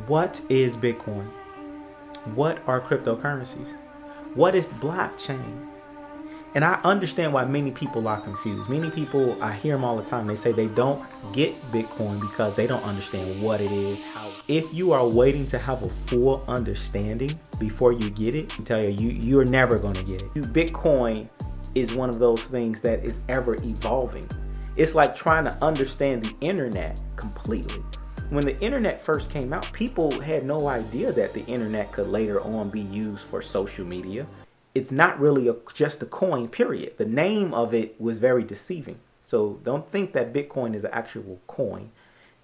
What is Bitcoin? What are cryptocurrencies? What is blockchain? And I understand why many people are confused. Many people, I hear them all the time, they say they don't get Bitcoin because they don't understand what it is. If you are waiting to have a full understanding before you get it, I tell you, you're never going to get it. Bitcoin is one of those things that is ever evolving. It's like trying to understand the internet completely. When the internet first came out, people had no idea that the internet could later on be used for social media. It's not really just a coin, period. The name of it was very deceiving. So don't think that Bitcoin is an actual coin.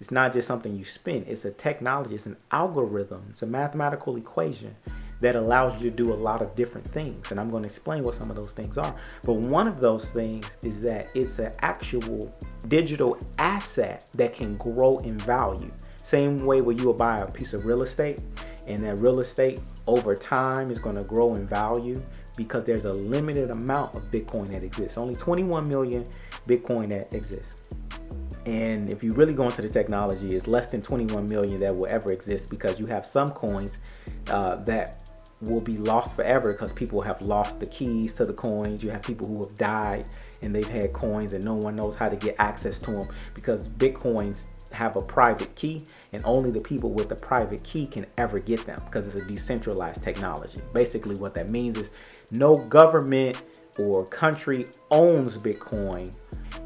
It's not just something you spend. It's a technology. It's an algorithm. It's a mathematical equation that allows you to do a lot of different things. And I'm going to explain what some of those things are. But one of those things is that it's an actual digital asset that can grow in value. Same way where you will buy a piece of real estate, and that real estate over time is going to grow in value because there's a limited amount of Bitcoin that exists. Only 21 million Bitcoin that exists. And if you really go into the technology, it's less than 21 million that will ever exist, because you have some coins that will be lost forever because people have lost the keys to the coins. You have people who have died and they've had coins and no one knows how to get access to them, because Bitcoins have a private key and only the people with the private key can ever get them, because it's a decentralized technology. Basically what that means is no government or country owns Bitcoin.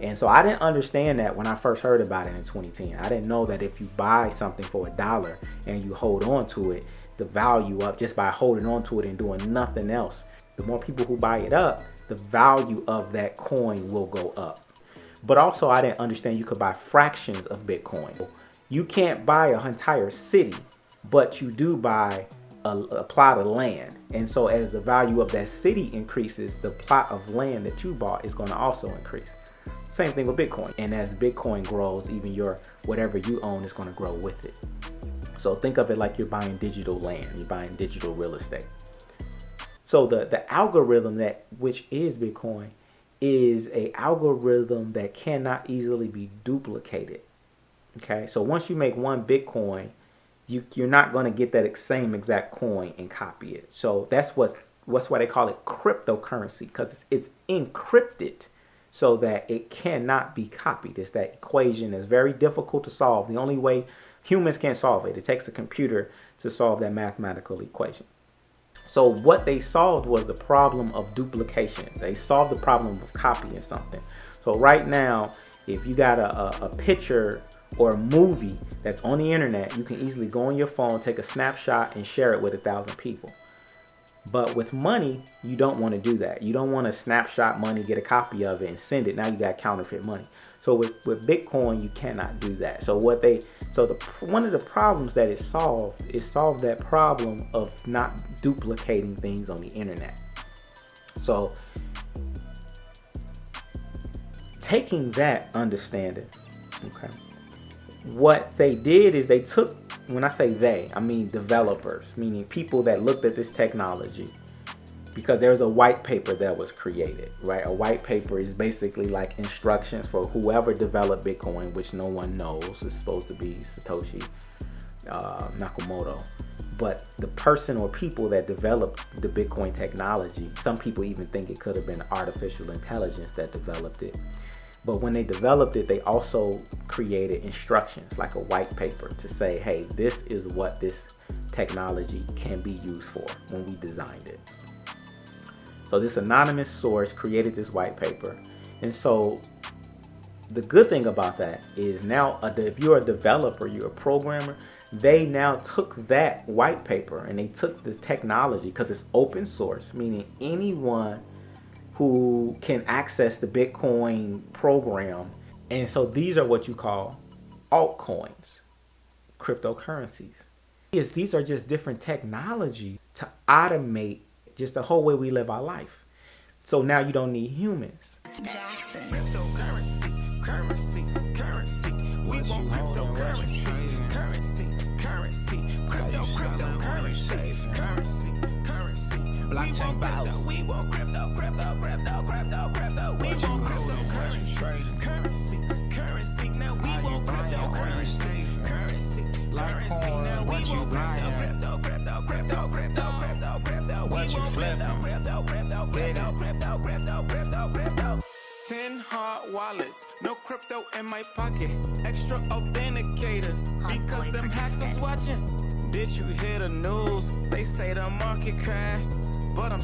And so I didn't understand that when I first heard about it in 2010. I didn't know that if you buy something for $1 and you hold on to it, the value up just by holding on to it and doing nothing else, the more people who buy it up, the value of that coin will go up. But also I didn't understand you could buy fractions of Bitcoin. You can't buy an entire city, but you do buy a plot of land. And so as the value of that city increases, the plot of land that you bought is going to also increase. Same thing with Bitcoin. And as Bitcoin grows, even your whatever you own is going to grow with it. So think of it like you're buying digital land, you're buying digital real estate. So the algorithm which is Bitcoin is a algorithm that cannot easily be duplicated. Okay, so once you make one Bitcoin, you're not going to get that same exact coin and copy it. So that's why they call it cryptocurrency, because it's encrypted so that it cannot be copied. It's that equation that's very difficult to solve. The only way humans can't solve it. It takes a computer to solve that mathematical equation. So what they solved was the problem of duplication. They solved the problem of copying something. So right now, if you got a picture or a movie that's on the internet, you can easily go on your phone, take a snapshot and share it with 1,000 people. But with money, you don't want to do that. You don't want to snapshot money, get a copy of it and send it. Now you got counterfeit money. So with Bitcoin, you cannot do that. So one of the problems that it solved that problem of not duplicating things on the internet. So taking that understanding, okay, what they did is they took, when I say they, I mean developers, meaning people that looked at this technology, because there's a white paper that was created, right? A white paper is basically like instructions for whoever developed Bitcoin, which no one knows. It's supposed to be Satoshi Nakamoto. But the person or people that developed the Bitcoin technology, some people even think it could have been artificial intelligence that developed it. But when they developed it, they also created instructions like a white paper to say, hey, this is what this technology can be used for when we designed it. So this anonymous source created this white paper. And so the good thing about that is now if you're a developer, you're a programmer, they now took that white paper and they took the technology, because it's open source, meaning anyone who can access the Bitcoin program. And so these are what you call altcoins, cryptocurrencies. These are just different technology to automate just the whole way we live our life. So now you don't need humans. Cryptocurrency, currency. We want cryptocurrency, currency. Cryptocurrency, currency. Blockchain bottles. We want crypto. We want cryptocurrency, currency. Now we want cryptocurrency, currency. Now we What you buying? What you flipping? 10 hard wallets, no crypto in my pocket. Extra authenticators, because them hackers watching. Did you hear the news? They say the market crashed, but I'm